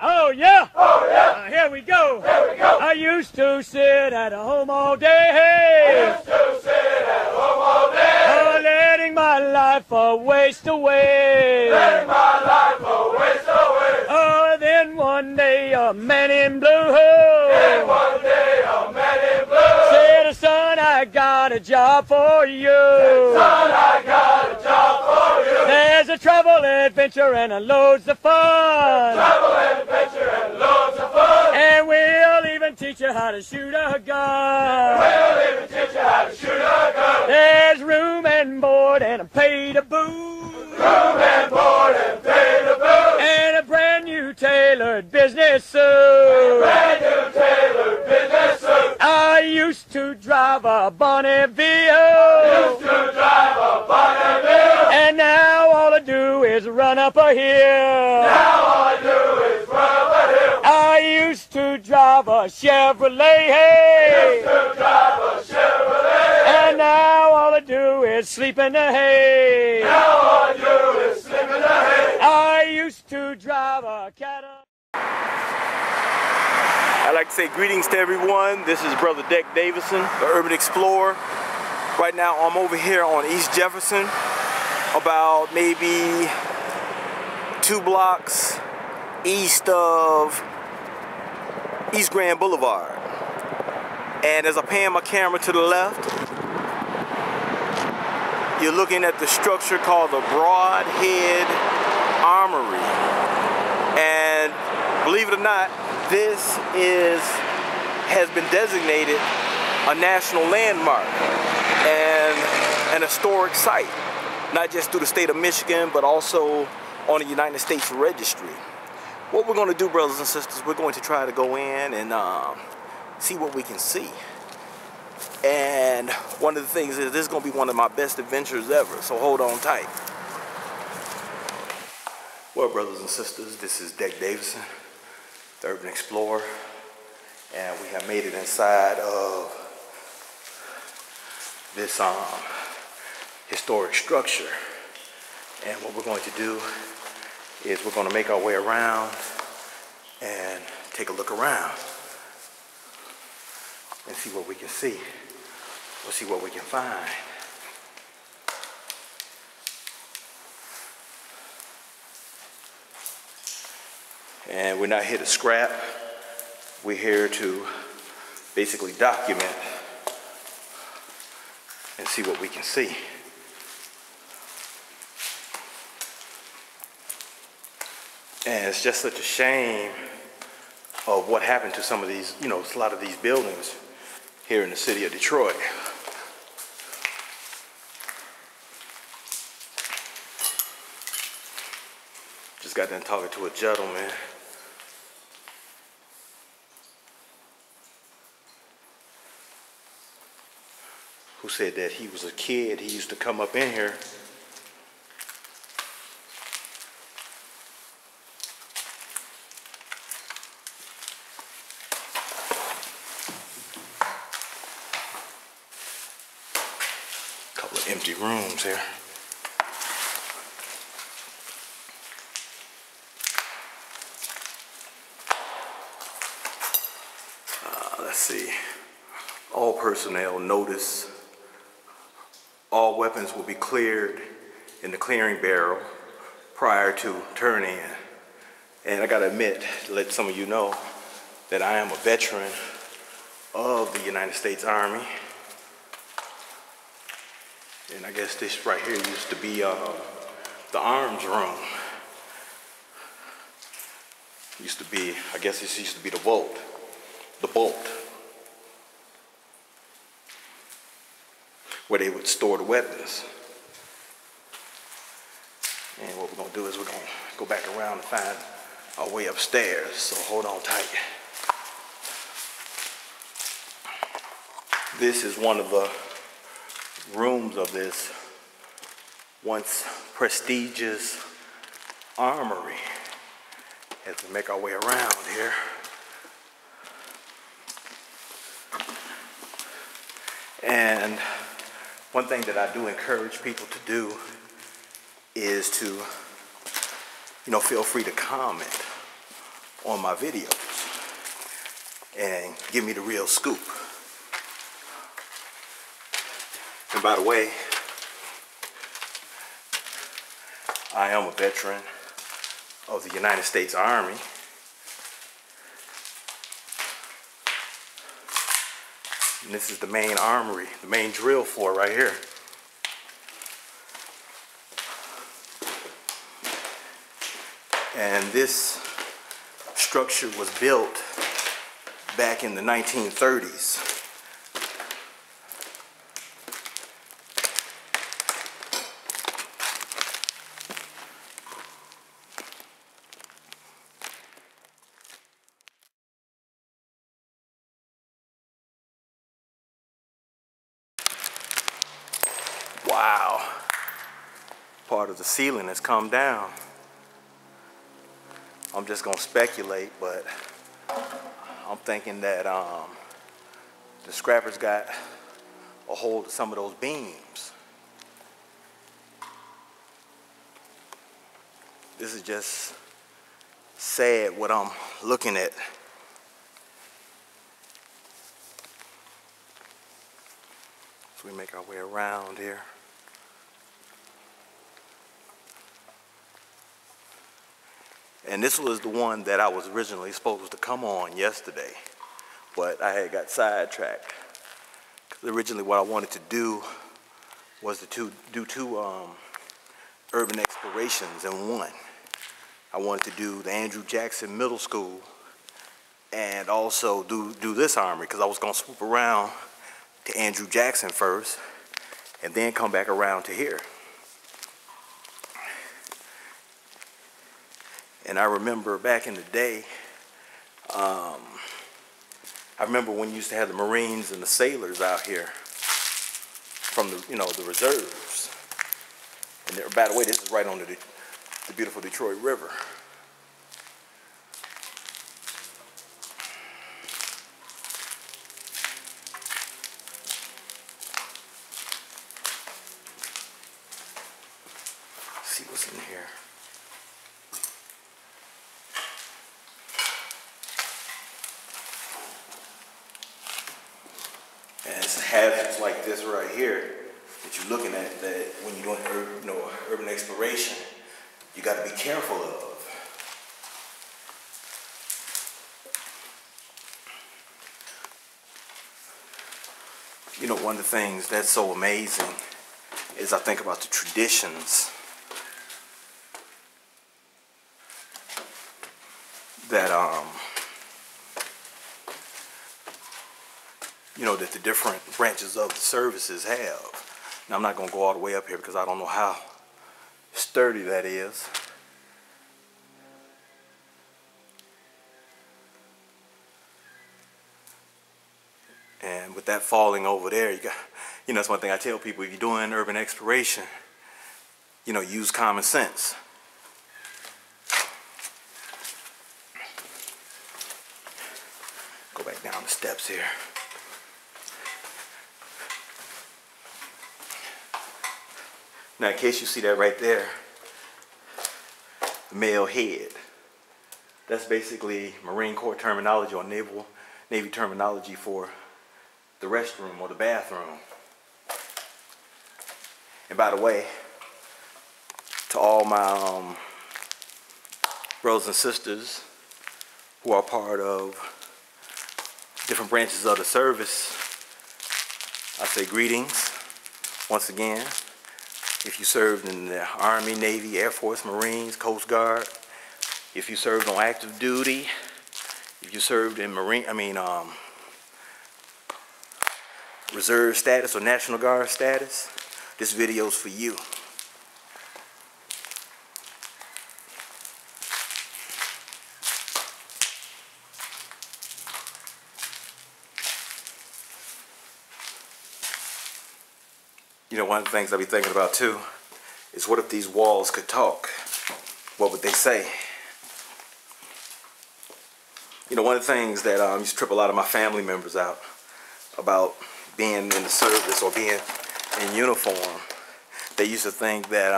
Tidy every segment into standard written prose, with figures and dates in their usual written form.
Oh yeah! Oh yeah! Here we go! Here we go! I used to sit at home all day. I used to sit at home all day. Letting my life waste away. Letting my life waste away. Then one day a man in blue. Then one day a man in blue said, "Son, I got a job for you." Said, "Son, I got a job for you. There's a travel adventure and loads of fun. Travel adventure and loads of fun. And we'll even teach you how to shoot a gun. We'll even teach you how to shoot a gun. There's room and board and a pay to boot. Room and board and pay to boot. And a brand new tailored business suit. A brand new tailored business suit. I used to drive a Bonneville. Used to drive a Bonneville. And now all I do is run up a hill. Now all I do is run up a hill. I used to drive a Chevrolet. Used to drive a Chevrolet. And now all I do is sleep in the hay. Now all I do is sleep in the hay. I used to drive a Cadillac. I'd like to say greetings to everyone. This is Brother Dex Davison, the Urban Explorer. Right now I'm over here on East Jefferson, about maybe 2 blocks east of East Grand Boulevard. And as I pan my camera to the left, you're looking at the structure called the Brodhead Armory. And believe it or not, this has been designated a national landmark and an historic site, not just through the state of Michigan, but also on the United States Registry. What we're going to do, brothers and sisters, we're going to try to go in and see what we can see. And one of the things is this is going to be one of my best adventures ever, so hold on tight. Well, brothers and sisters, this is Dex Davison, the Urban Explorer, and we have made it inside of this historic structure. And what we're going to do is we're going to make our way around and take a look around and see what we can see. We'll see what we can find. And we're not here to scrap. We're here to basically document and see what we can see. And it's just such a shame of what happened to some of these, a lot of these buildings here in the city of Detroit. Just got done talking to a gentleman who said that he was a kid, he used to come up in here empty rooms here. Let's see. All personnel notice. All weapons will be cleared in the clearing barrel prior to turn in. And I gotta admit, to let some of you know, that I am a veteran of the United States Army. And I guess this right here used to be the arms room. Used to be, I guess this used to be the bolt. Where they would store the weapons. And what we're gonna do is we're gonna go back around and find our way upstairs. So hold on tight. This is one of the rooms of this once prestigious armory as we make our way around here. And one thing that I do encourage people to do is to, you know, feel free to comment on my videos and give me the real scoop. And by the way, I am a veteran of the United States Army. And this is the main armory, the main drill floor right here. And this structure was built back in the 1930s. Wow, part of the ceiling has come down. I'm just gonna speculate, but I'm thinking that the scrappers got a hold of some of those beams. This is just sad what I'm looking at. So we make our way around here. And this was the one that I was originally supposed to come on yesterday, but I had got sidetracked. Because originally what I wanted to do was to do two urban explorations in one. I wanted to do the Andrew Jackson Middle School and also do this armory, because I was going to swoop around to Andrew Jackson first and then come back around to here. And I remember back in the day, I remember when you used to have the Marines and the sailors out here from the, you know, the reserves. And there, by the way, this is right on the beautiful Detroit River. Let's see what's in here. And it's hazards like this right here that you're looking at, that when you're doing urban exploration, you got to be careful of. You know, one of the things that's so amazing is I think about the traditions that you know, that the different branches of the services have. Now, I'm not going to go all the way up here because I don't know how sturdy that is. And with that falling over there, you got, you know, that's one thing I tell people: if you're doing urban exploration, you know, use common sense. Go back down the steps here. Now, in case you see that right there, the male head. That's basically Marine Corps terminology or Navy terminology for the restroom or the bathroom. And by the way, to all my brothers and sisters who are part of different branches of the service, I say greetings once again. If you served in the Army, Navy, Air Force, Marines, Coast Guard, if you served on active duty, if you served in reserve status or National Guard status, this video's for you. You know, one of the things I'll be thinking about too is, what if these walls could talk? What would they say? You know, one of the things that used to trip a lot of my family members out about being in the service or being in uniform, they used to think that,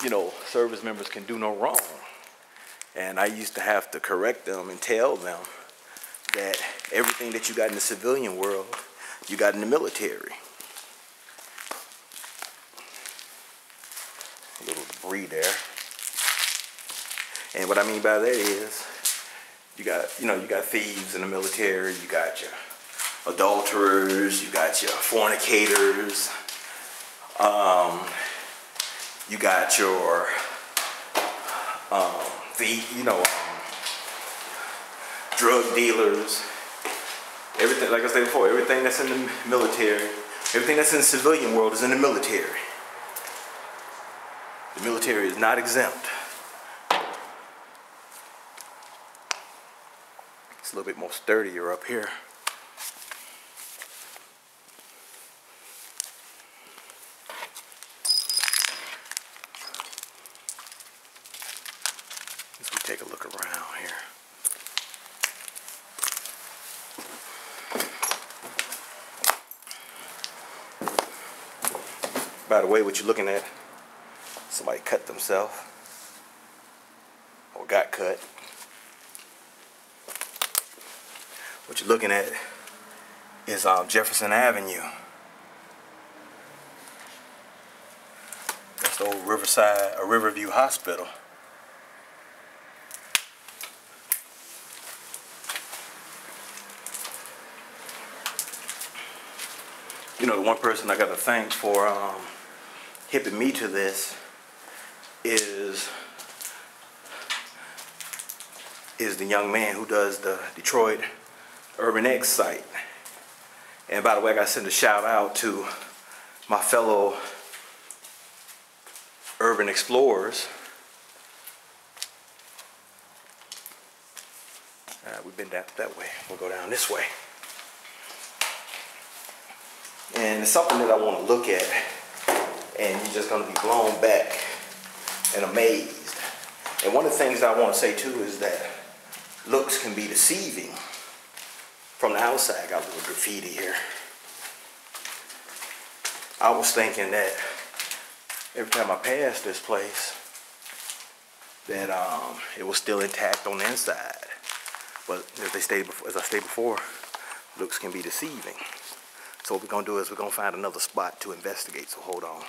you know, service members can do no wrong. And I used to have to correct them and tell them that everything that you got in the civilian world, you got in the military. A little debris there. And what I mean by that is, you got thieves in the military, you got your adulterers, you got your fornicators, you got your drug dealers, everything, like I said before, everything that's in the military, everything that's in the civilian world is in the military. The military is not exempt. It's a little bit more sturdier up here. Let's take a look around here. By the way, what you're looking at, somebody cut themselves or got cut. What you're looking at is Jefferson Avenue. That's the old Riverview Hospital. You know, the one person I got to thank for hipping me to this is the young man who does the Detroit Urban X site. And by the way, I got to send a shout out to my fellow urban explorers. We've been that way. We'll go down this way. And it's something that I want to look at, and you're just going to be blown back and amazed. And one of the things I want to say too is that looks can be deceiving. From the outside, I got a little graffiti here. I was thinking that every time I passed this place, that it was still intact on the inside. But as I stated before, looks can be deceiving. So what we're going to do is we're going to find another spot to investigate, so hold on.